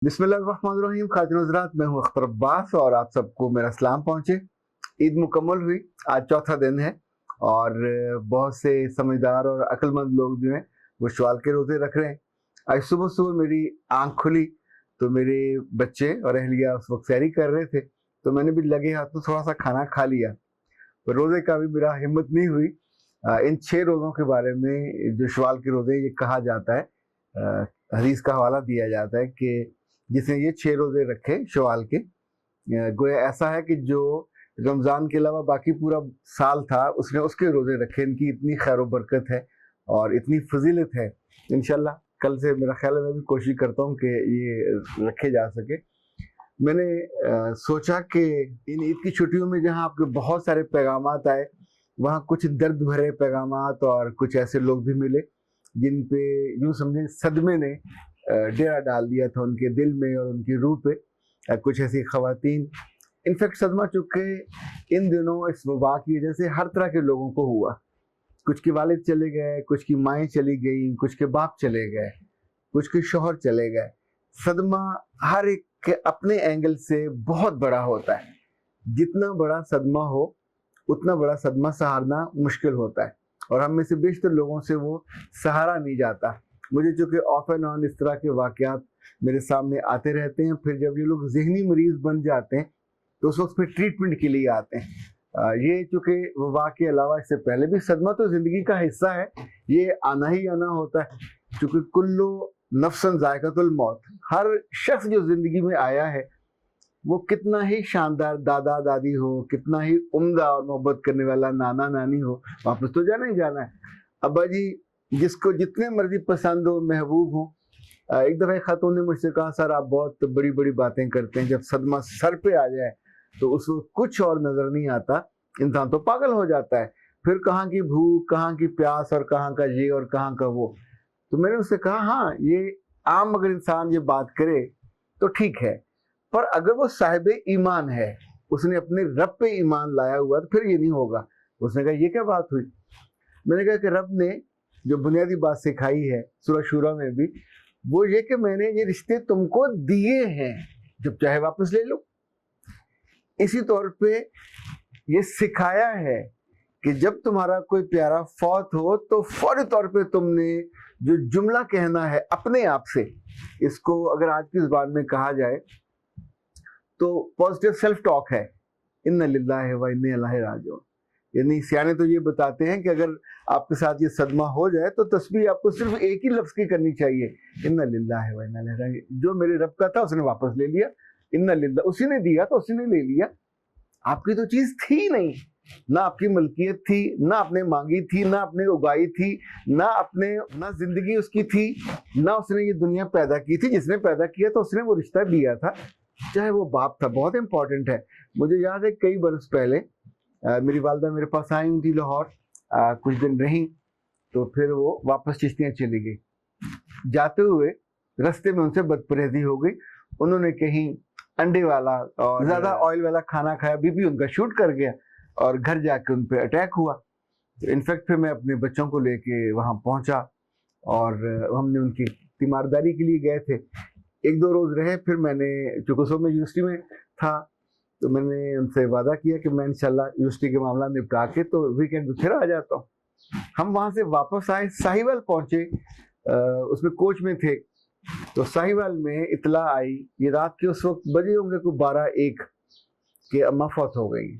बिस्मिल्लाहिर्रहमानिर्रहीम। खातिन हज़रात, मैं हूँ अख्तर अब्बास और आप सबको मेरा सलाम पहुँचे। ईद मुकम्मल हुई, आज चौथा दिन है और बहुत से समझदार और अक्लमंद लोग जो हैं वो शवाल के रोज़े रख रहे हैं। आज सुबह सुबह मेरी आँख खुली तो मेरे बच्चे और अहलिया उस वक्त सैरी कर रहे थे, तो मैंने भी लगे हाथों थोड़ा सा खाना खा लिया। तो रोज़े का भी मेरा हिम्मत नहीं हुई। इन 6 रोज़ों के बारे में जो शवाल के रोज़े ये कहा जाता है, हदीस का हवाला दिया जाता है कि जिसने ये 6 रोज़े रखे शवाल के, गोया ऐसा है कि जो रमज़ान के अलावा बाकी पूरा साल था उसने उसके रोज़े रखे। इनकी इतनी खैर बरकत है और इतनी फजीलत है। इंशाल्लाह कल से मेरा ख्याल है मैं भी कोशिश करता हूँ कि ये रखे जा सके। मैंने सोचा कि इन ईद की छुट्टियों में जहाँ आपके बहुत सारे पैगामात आए, वहाँ कुछ दर्द भरे पैगामात और कुछ ऐसे लोग भी मिले जिन पे यूँ समझें सदमे ने डेरा डाल दिया था उनके दिल में और उनकी रूह पे। कुछ ऐसी ख़वातीन, इनफैक्ट सदमा चूँकि इन दिनों इस वबा की वजह से हर तरह के लोगों को हुआ। कुछ के वालिद चले गए, कुछ की माएँ चली गई, कुछ के बाप चले गए, कुछ के शौहर चले गए। सदमा हर एक के अपने एंगल से बहुत बड़ा होता है। जितना बड़ा सदमा हो उतना बड़ा सदमा सहारना मुश्किल होता है और हम में से बेशतर लोगों से वो सहारा नहीं जाता। मुझे चूँकि ऑफ एंड ऑन इस तरह के वाक़यात मेरे सामने आते रहते हैं। फिर जब ये लोग ज़हनी मरीज़ बन जाते हैं तो उस वक्त फिर ट्रीटमेंट के लिए आते हैं। ये चूँकि वबा के अलावा इससे पहले भी सदमा तो ज़िंदगी का हिस्सा है, ये आना ही आना होता है। चूँकि कुल्लु नफ्सन ज़ायक़तुल मौत, हर शख्स जो ज़िंदगी में आया है वो कितना ही शानदार दादा दादी हो, कितना ही उम्दा और मोहब्बत करने वाला नाना नानी हो, वापस तो जाना ही जाना है। अब्बा जी जिसको जितने मर्जी पसंद हो, महबूब हो। एक दफ़ा एक खातून ने मुझसे कहा, सर आप बहुत बड़ी बड़ी बातें करते हैं, जब सदमा सर पे आ जाए तो उसको कुछ और नज़र नहीं आता, इंसान तो पागल हो जाता है। फिर कहाँ की भूख, कहाँ की प्यास और कहाँ का ये और कहाँ का वो। तो मैंने उससे कहा, हाँ ये आम अगर इंसान ये बात करे तो ठीक है, पर अगर वो साहिब ईमान है, उसने अपने रब पे ईमान लाया हुआ, तो फिर ये नहीं होगा। उसने कहा ये क्या बात हुई? मैंने कहा कि रब ने जो बुनियादी बात सिखाई है सूरह शूरा में भी, वो ये कि मैंने ये रिश्ते तुमको दिए हैं, जब चाहे वापस ले लो। इसी तौर पे ये सिखाया है कि जब तुम्हारा कोई प्यारा फौत हो तो फौरी तौर पे तुमने जो जुमला कहना है अपने आप से, इसको अगर आज की ज़बान में कहा जाए तो पॉजिटिव सेल्फ टॉक है, इन्ना लिल्लाहि व इन्ना इलैहि राजिऊन। यानी सियाने तो ये बताते हैं कि अगर आपके साथ ये सदमा हो जाए तो तस्बीह आपको सिर्फ एक ही लफ्ज़ की करनी चाहिए, इन्ना लिल्लाहि व इन्ना इलैहि राजिऊन। जो मेरे रब का था उसने वापस ले लिया, इन्ना लिल्लाह, उसी ने दिया तो उसी ने ले लिया। आपकी तो चीज़ थी नहीं, ना आपकी मलकियत थी, ना आपने मांगी थी, ना आपने उगाई थी, ना जिंदगी उसकी थी, ना उसने ये दुनिया पैदा की थी। जिसने पैदा किया तो उसने वो रिश्ता दिया था, चाहे वो बाप था। बहुत इंपॉर्टेंट है। मुझे याद है कई बरस पहले मेरी वालदा मेरे पास आई हुई थी लाहौर, कुछ दिन रही, तो फिर वो वापस चिश्तियाँ चली गई। जाते हुए रास्ते में उनसे बदपरहेजी हो गई। उन्होंने कहीं अंडे वाला और ज़्यादा ऑयल वाला खाना खाया, बीपी उनका शूट कर गया और घर जाके उन पर अटैक हुआ। तो इनफैक्ट फिर मैं अपने बच्चों को लेके वहाँ पहुँचा और हमने उनकी तीमारदारी के लिए गए थे। 1-2 रोज़ रहे, फिर मैंने चूँकि उस वक्त मैं यूनिवर्सिटी में था तो मैंने उनसे वादा किया कि मैं इंशाल्लाह यूनिवर्सिटी के मामला निपटा के तो वीकेंड में फिर आ जाता हूँ। हम वहाँ से वापस आए, साहिवाल पहुँचे, उसमें कोच में थे। तो साहिवाल में इतला आई, ये रात के उस वक्त बजे होंगे को 12-1 के अम्मा फौत हो गई।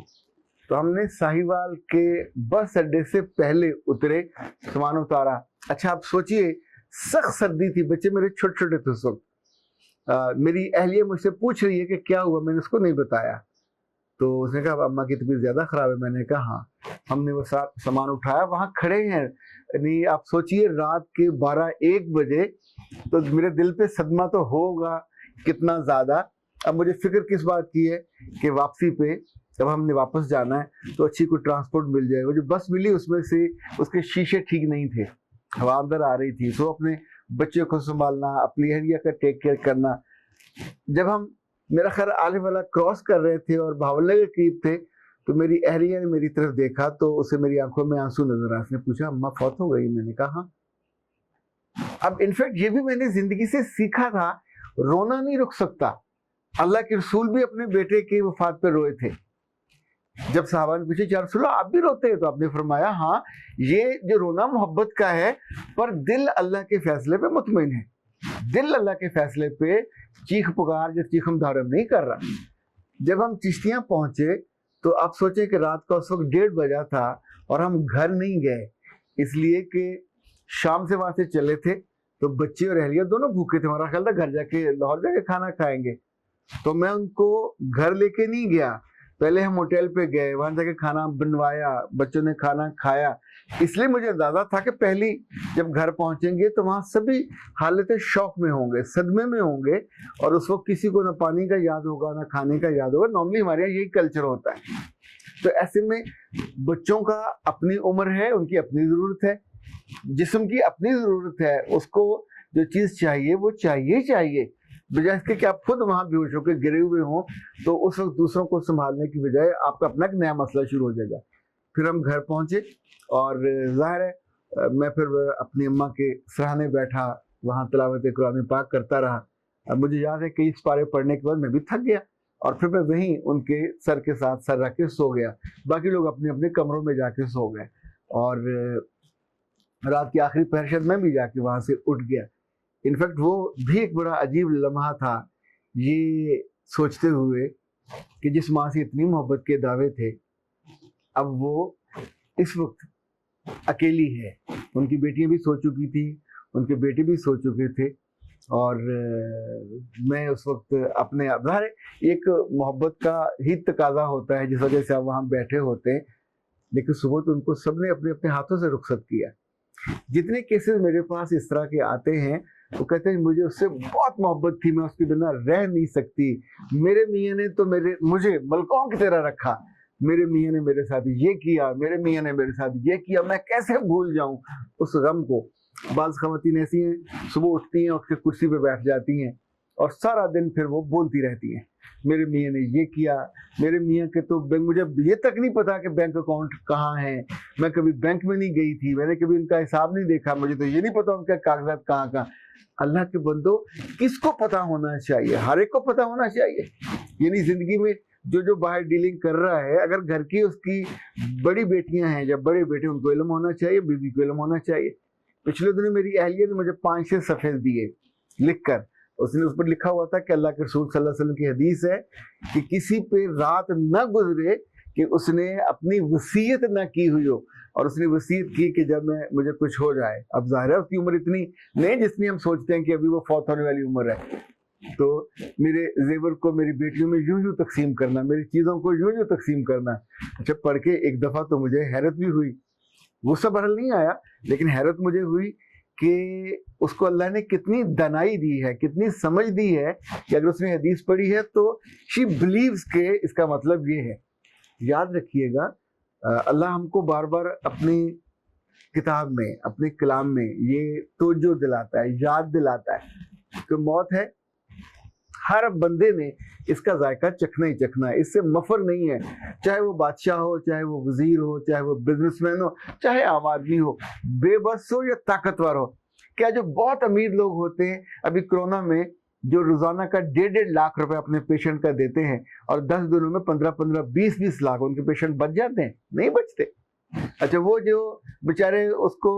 तो हमने साहिवाल के बस अड्डे से पहले उतरे, सामान उतारा। अच्छा आप सोचिए, सख्त सर्दी थी, बच्चे मेरे छोटे छोटे थे उस वक्त। मेरी अहलिया मुझसे पूछ रही है कि क्या हुआ, मैंने उसको नहीं बताया। तो उसने कहा अम्मा की तबीयत ज़्यादा ख़राब है। मैंने कहा हाँ। हमने वो सामान उठाया, वहाँ खड़े हैं। नहीं आप सोचिए, रात के 12-1 बजे, तो मेरे दिल पे सदमा तो होगा कितना ज़्यादा। अब मुझे फिक्र किस बात की है कि वापसी पे जब हमने वापस जाना है तो अच्छी कोई ट्रांसपोर्ट मिल जाए। वो जो बस मिली उसमें से उसके शीशे ठीक नहीं थे, हवा अंदर आ रही थी। तो अपने बच्चे को संभालना, अपनी अहलिया का टेक केयर करना। जब हम मेरा ख्याल आले वाला क्रॉस कर रहे थे और भावले के करीब थे तो मेरी अहलिया ने मेरी तरफ देखा तो उसे मेरी आंखों में आंसू नजर आए। उसने पूछा अम्मा फौत हो गई? मैंने कहा हाँ। अब इनफैक्ट ये भी मैंने जिंदगी से सीखा था, रोना नहीं रुक सकता। अल्लाह के रसूल भी अपने बेटे की वफात पे रोए थे। जब साहबा ने पूछे या रसूल आप भी रोते हैं, तो आपने फरमाया हाँ, ये जो रोना मोहब्बत का है, पर दिल अल्लाह के फैसले पे मुतमईन है। दिल अल्लाह के फैसले पे चीख पुकार या चीखम धारम नहीं कर रहा। जब हम चिश्तियाँ पहुंचे तो आप सोचें कि रात का उस वक्त 1:30 बजा था और हम घर नहीं गए, इसलिए कि शाम से वहां से चले थे, तो बच्चे और अहलिया दोनों भूखे थे। हमारा ख्याल था घर जाके लाहौर जाके खाना खाएंगे, तो मैं उनको घर लेके नहीं गया। पहले हम होटल पे गए, वहां जाके खाना बनवाया, बच्चों ने खाना खाया। इसलिए मुझे अंदाजा था कि पहली जब घर पहुंचेंगे तो वहां सभी हालत शौक में होंगे, सदमे में होंगे, और उस वक्त किसी को ना पानी का याद होगा ना खाने का याद होगा। नॉर्मली हमारे यहाँ यही कल्चर होता है। तो ऐसे में बच्चों का अपनी उम्र है, उनकी अपनी जरूरत है, जिस्म की अपनी जरूरत है, उसको जो चीज चाहिए वो चाहिए, बजाय इसके कि आप खुद वहां बेहोश होकर गिरे हुए हों, तो उस वक्त दूसरों को संभालने की बजाय आपका अपना एक नया मसला शुरू हो जाएगा। फिर हम घर पहुंचे और जाहिर है मैं फिर अपनी अम्मा के सराहने बैठा, वहाँ तिलावत कुरान पाक करता रहा। अब मुझे याद है कि इस पारे पढ़ने के बाद मैं भी थक गया और फिर मैं वहीं उनके सर के साथ सर रख के सो गया। बाकी लोग अपने अपने कमरों में जाके सो गए और रात की आखिरी पहर शायद मैं भी जाके वहाँ से उठ गया। इनफैक्ट वो भी एक बड़ा अजीब लम्हा था, ये सोचते हुए कि जिस माँ से इतनी मोहब्बत के दावे थे, अब वो इस वक्त अकेली है। उनकी बेटियां भी सो चुकी थी, उनके बेटे भी सो चुके थे, और मैं उस वक्त अपने ज़ाहिर एक मोहब्बत का ही तकाजा होता है जिस वजह से आप वहाँ बैठे होते हैं, लेकिन सुबह तो उनको सबने अपने अपने हाथों से रुखसत किया। जितने केसेस मेरे पास इस तरह के आते हैं, वो कहते हैं मुझे उससे बहुत मोहब्बत थी, मैं उसके बिना रह नहीं सकती, मेरे मियाँ ने तो मुझे मलकों की तरह रखा, मेरे मियाँ ने मेरे साथ ये किया, मेरे मियाँ ने मेरे साथ ये किया, मैं कैसे भूल जाऊं उस गम को। बाज़ ख़वातीन ऐसी हैं, सुबह उठती हैं, उठ के कुर्सी पे बैठ जाती हैं और सारा दिन फिर वो बोलती रहती हैं, मेरे मियाँ ने ये किया, मेरे मियाँ के तो बैंक, मुझे ये तक नहीं पता कि बैंक अकाउंट कहाँ है, मैं कभी बैंक में नहीं गई थी, मैंने कभी उनका हिसाब नहीं देखा, मुझे तो ये नहीं पता उनके कागजात कहाँ। अल्लाह के बंदो, किसको पता होना चाहिए? हर एक को पता होना चाहिए। यानी जिंदगी में जो बाहर डीलिंग कर रहा है, अगर घर की उसकी बड़ी बेटियां हैं या बड़े बेटे, उनको इल्म होना चाहिए, बीवी को इल्म होना चाहिए। पिछले दिनों मेरी अहलिया ने मुझे 5-6 सफ़े दिए लिखकर, उसने उस पर लिखा हुआ था कि अल्लाह के रसूल सल्लल्लाहु अलैहि वसल्लम की हदीस है कि किसी पे रात न गुजरे कि उसने अपनी वसीयत न की हुई हो, और उसने वसीयत की कि जब मुझे कुछ हो जाए। अब ज़ाहिर है उसकी उम्र इतनी नहीं जितनी हम सोचते हैं कि अभी वो फौत होने वाली उम्र है, तो मेरे जेवर को मेरी बेटियों में यूं तकसीम करना, मेरी चीज़ों को यूं तकसीम करना। अच्छा, पढ़ के एक दफ़ा तो मुझे हैरत भी हुई, गुस्सा बहरहाल नहीं आया, लेकिन हैरत मुझे हुई कि उसको अल्लाह ने कितनी दनाई दी है, कितनी समझ दी है कि अगर उसने हदीस पढ़ी है तो शी बिलीव्स के इसका मतलब ये है। याद रखिएगा, अल्लाह हमको बार बार अपनी किताब में, अपने कलाम में ये तवज्जो दिलाता है, याद दिलाता है कि मौत है, हर बंदे ने इसका जायका चखना ही चखना है, इससे मफर नहीं है। चाहे वो बादशाह हो, चाहे वो वजीर हो, चाहे वो बिजनेसमैन हो, चाहे आम आदमी हो, बेबस हो या ताकतवर हो। क्या जो बहुत अमीर लोग होते हैं, अभी कोरोना में जो रोजाना का 1.5 लाख रुपए अपने पेशेंट का देते हैं और 10 दिनों में 15-15, 20-20 लाख उनके पेशेंट बच जाते हैं? नहीं बचते। अच्छा, वो जो बेचारे उसको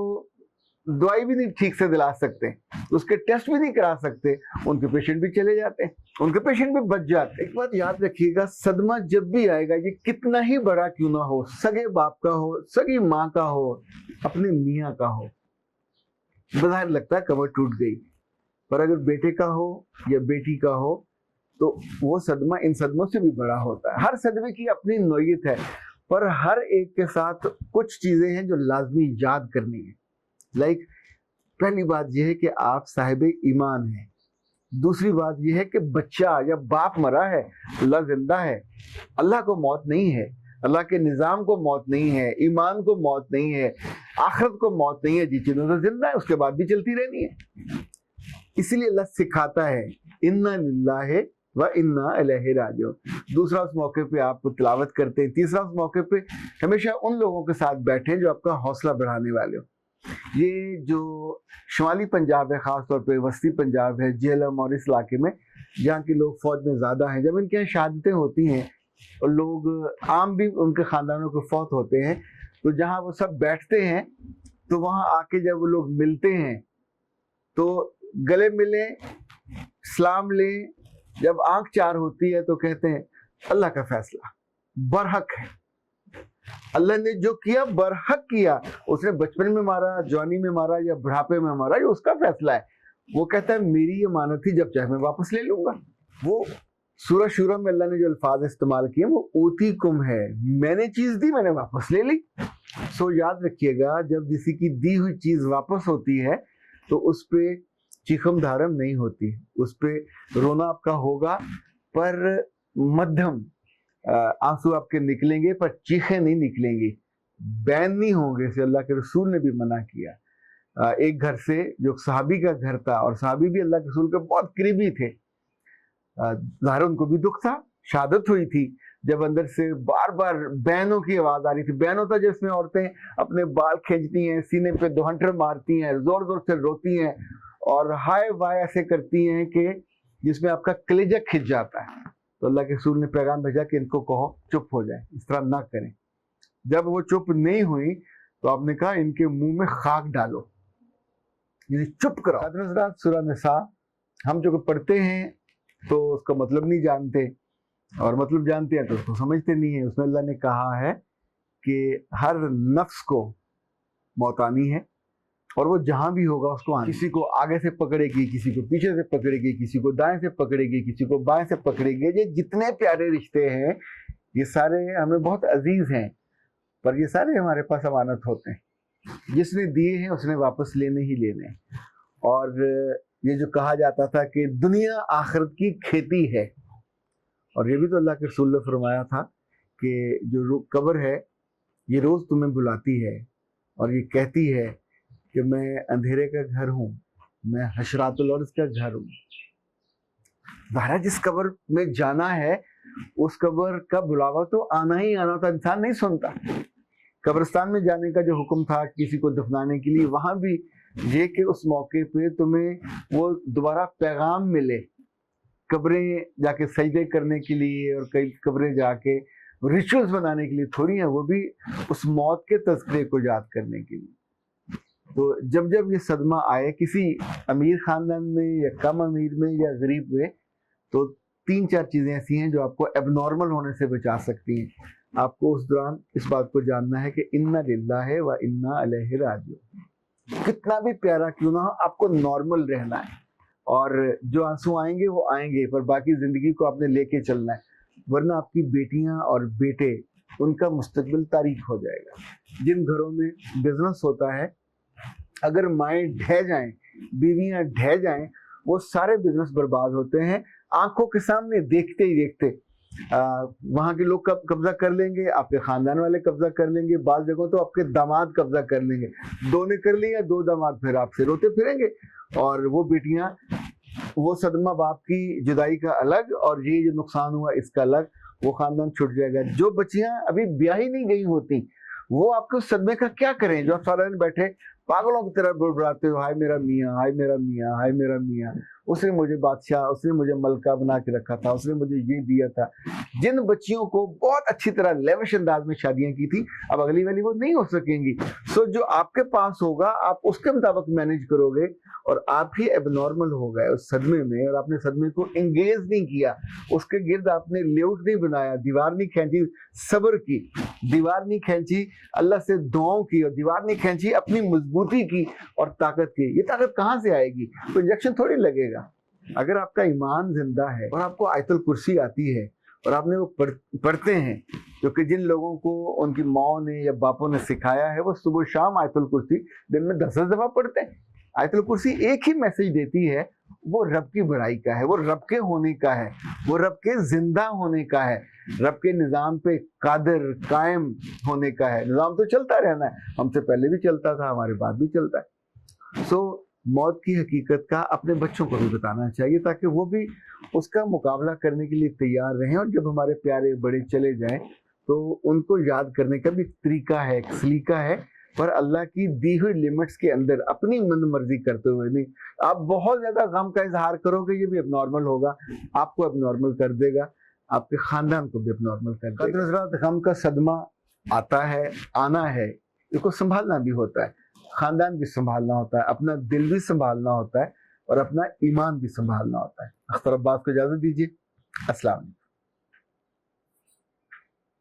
दवाई भी नहीं ठीक से दिला सकते, उसके टेस्ट भी नहीं करा सकते, उनके पेशेंट भी चले जाते हैं, उनके पेशेंट भी बच जाते हैं। एक बात याद रखिएगा, सदमा जब भी आएगा, ये कितना ही बड़ा क्यों ना हो, सगे बाप का हो, सगी माँ का हो, अपने मियाँ का हो, बाहर लगता है कमर टूट गई, पर अगर बेटे का हो या बेटी का हो तो वो सदमा इन सदमों से भी बड़ा होता है। हर सदमे की अपनी नौयत है, पर हर एक के साथ कुछ चीजें हैं जो लाजमी याद करनी है। लाइक पहली बात यह है कि आप साहिब ईमान हैं, दूसरी बात यह है कि बच्चा या बाप मरा है, अल्लाह जिंदा है, अल्लाह को मौत नहीं है, अल्लाह के निज़ाम को मौत नहीं है, ईमान को मौत नहीं है, आखिरत को मौत नहीं है, जी चीज़ों से जिंदा है, उसके बाद भी चलती रहनी है। इसीलिए अल्लाह सिखाता है इन्ना लिल्लाहि व इन्ना इलैहि राजिऊन। दूसरा, उस मौके पे आप तिलावत करते हैं। तीसरा, उस मौके पे हमेशा उन लोगों के साथ बैठें जो आपका हौसला बढ़ाने वाले हो। یہ جو شمالی پنجاب ہے، خاص طور پہ وسطی پنجاب ہے، جہلم اور اس علاقے میں جہاں کے لوگ فوج میں زیادہ ہیں، جب ان کے یہاں شہادتیں ہوتی ہیں اور لوگ عام بھی ان کے خاندانوں کے فوت ہوتے ہیں، تو جہاں وہ سب بیٹھتے ہیں تو وہاں آ کے جب وہ لوگ ملتے ہیں تو گلے ملیں، سلام لیں، جب آنکھ چار ہوتی ہے تو کہتے ہیں اللہ کا فیصلہ برحق ہے، اللہ نے جو کیا برحق کیا، اس نے بچپن میں مارا، جوانی میں مارا یا بڑھاپے میں مارا، یہ اس کا فیصلہ ہے۔ وہ کہتا ہے میری یہ امانت تھی، جب چاہے میں واپس لے لوں گا۔ وہ سورہ شورہ میں اللہ نے جو الفاظ استعمال کیے وہ اوتی کم ہے، میں نے چیز دی، میں نے واپس لے لی۔ سو یاد رکھیے گا، جب کسی کی دی ہوئی چیز واپس ہوتی ہے تو اس پہ چیخم دھارم نہیں ہوتی، اس پہ رونا آپ کا ہوگا پر مدھم، آنسو آپ کے نکلیں گے پر چیخیں نہیں نکلیں گی، بین نہیں ہوں گے، اسے اللہ کے رسول نے بھی منع کیا۔ ایک گھر سے جو صحابی کا گھر تھا، اور صحابی بھی اللہ کے رسول کے بہت قریبی تھے، ظاہر ان کو بھی دکھ تھا، شہادت ہوئی تھی، جب اندر سے بار بار بینوں کی آواز آ رہی تھی۔ بین ہوتا جس میں عورتیں اپنے بال کھینچتی ہیں، سینے پہ دوہنٹر مارتی ہیں، زور زور سے روتی ہیں اور ہائے وائے ایسے کرتی ہیں کہ جس میں آپ کا کلیجہ کھنچ جاتا ہے، تو اللہ کے رسول نے پیغام بھیجا کہ ان کو کہو چپ ہو جائیں، اس طرح نہ کریں۔ جب وہ چپ نہیں ہوئی تو آپ نے کہا ان کے منہ میں خاک ڈالو، یعنی چپ کرو۔ سورہ نساء ہم جو پڑھتے ہیں تو اس کا مطلب نہیں جانتے، اور مطلب جانتے ہیں تو اس کو سمجھتے نہیں ہیں۔ اس میں اللہ نے کہا ہے کہ ہر نفس کو موت آنی ہے، اور وہ جہاں بھی ہوگا اس کو آنی، کسی کو آگے سے پکڑے گی، کسی کو پیچھے سے پکڑے گی، کسی کو دائیں سے پکڑے گی، کسی کو بائیں سے پکڑے گی۔ یہ جتنے پیارے رشتے ہیں یہ سارے ہمیں بہت عزیز ہیں، پر یہ سارے ہمارے پاس امانت ہوتے ہیں، جس نے دیے ہیں اس نے واپس لینے ہی لینے ہیں۔ اور یہ جو کہا جاتا تھا کہ دنیا آخرت کی کھیتی ہے، اور یہ بھی تو اللہ کے رسول نے فرمایا تھا کہ جو قبر ہے یہ روز تمہیں بلاتی ہے اور یہ کہتی ہے کہ میں اندھیرے کا گھر ہوں، میں حشرات الارض کا گھر ہوں۔ ظاہر جس قبر میں جانا ہے اس قبر کا بلاوا تو آنا ہی آنا ہوتا، انسان نہیں سنتا۔ قبرستان میں جانے کا جو حکم تھا کسی کو دفنانے کے لیے، وہاں بھی یہ کہ اس موقع پہ تمہیں وہ دوبارہ پیغام ملے، قبریں جا کے سجدے کرنے کے لیے اور کئی قبریں جا کے ریچولز بنانے کے لیے تھوڑی ہیں، وہ بھی اس موت کے تذکرے کو یاد کرنے کے لیے۔ تو جب جب یہ صدمہ آئے کسی امیر خاندان میں یا کم امیر میں یا غریب میں، تو 3-4 چیزیں ایسی ہیں جو آپ کو ایب نارمل ہونے سے بچا سکتی ہیں۔ آپ کو اس دوران اس بات کو جاننا ہے کہ انا للہ و انا الیہ راجعون، کتنا بھی پیارا کیوں نہ ہو آپ کو نارمل رہنا ہے، اور جو آنسو آئیں گے وہ آئیں گے، پر باقی زندگی کو آپ نے لے کے چلنا ہے، ورنہ آپ کی بیٹیاں اور بیٹے ان کا مستقبل تاریک ہو جائے گا۔ جن گھروں میں بزنس ہوتا ہے، اگر مائیں ڈھہ جائیں، بیویاں ڈھہ جائیں، وہ سارے بزنس برباد ہوتے ہیں، آنکھوں کے سامنے دیکھتے ہی دیکھتے۔ وہاں کے لوگ قبضہ کر لیں گے، آپ کے خاندان والے قبضہ کر لیں گے، بعض جگہوں تو آپ کے داماد قبضہ کر لیں گے، 2 نے کر لیا 2 داماد پھر آپ سے روتے پھریں گے، اور وہ بیٹیاں، وہ صدمہ باپ کی جدائی کا الگ اور یہ جو نقصان ہوا اس کا الگ، وہ خاندان چھٹ جائے گا۔ جو بچیاں ابھی بیاہی نہیں گئی ہوتی وہ آپ کے صدمے کا کیا کریں، جو آپ سارا دن بیٹھے پاگلوں کی طرح بڑبڑاتے ہو، ہائے میرا میاں، ہائے میرا میاں، ہائے میرا میاں، اس نے مجھے بادشاہ، اس نے مجھے ملکہ بنا کے رکھا تھا، اس نے مجھے یہ دیا تھا۔ جن بچیوں کو بہت اچھی طرح لیوش انداز میں شادیاں کی تھی، اب اگلی والی وہ نہیں ہو سکیں گی۔ سو جو آپ کے پاس ہوگا آپ اس کے مطابق مینیج کرو گے، اور آپ ہی ایب نارمل ہو گئے اس صدمے میں، اور آپ نے صدمے کو انگیز نہیں کیا، اس کے گرد آپ نے لیاؤٹ نہیں بنایا، دیوار نہیں کھینچی صبر کی، دیوار نہیں کھینچی اللہ سے دعاؤں کی، اور دیوار نہیں کھینچی اپنی مضبوطی کی اور طاقت کی۔ یہ طاقت کہاں سے آئے گی؟ تو انجیکشن تھوڑی لگے گا۔ اگر آپ کا ایمان زندہ ہے اور آپ کو آیت الکرسی آتی ہے اور آپ نے وہ پڑھتے ہیں، کیونکہ جن لوگوں کو ان کی ماں نے یا باپوں نے سکھایا ہے وہ صبح شام آیت الکرسی دن میں 10 دفعہ پڑھتے ہیں۔ آیت الکرسی ایک ہی میسج دیتی ہے، وہ رب کی بڑائی کا ہے، وہ رب کے ہونے کا ہے، وہ رب کے زندہ ہونے کا ہے، رب کے نظام پہ قادر قائم ہونے کا ہے۔ نظام تو چلتا رہنا ہے، ہم سے پہلے بھی چلتا تھا، ہمارے بعد بھی چلتا ہے۔ سو موت کی حقیقت کا اپنے بچوں کو بھی بتانا چاہیے تاکہ وہ بھی اس کا مقابلہ کرنے کے لیے تیار رہیں، اور جب ہمارے پیارے بڑے چلے جائیں تو ان کو یاد کرنے کا بھی طریقہ ہے، ایک سلیقہ ہے پر اللہ کی دی ہوئی لمٹس کے اندر اپنی من مرضی کرتے ہوئے نہیں. آپ بہت زیادہ غم کا اظہار کرو گے یہ بھی اب نارمل ہوگا, آپ کو اب نارمل کر دے گا, آپ کے خاندان کو بھی اب نارمل کر دے گا. حضرات, غم کا صدمہ آتا ہے, آنا ہے, اس کو سنبھالنا بھی ہوتا ہے, خاندان بھی سنبھالنا ہوتا ہے, اپنا دل بھی سنبھالنا ہوتا ہے, اور اپنا ایمان بھی سنبھالنا ہوتا ہے. اختر عباس کو اجازت دیجیے. السلام علیکم.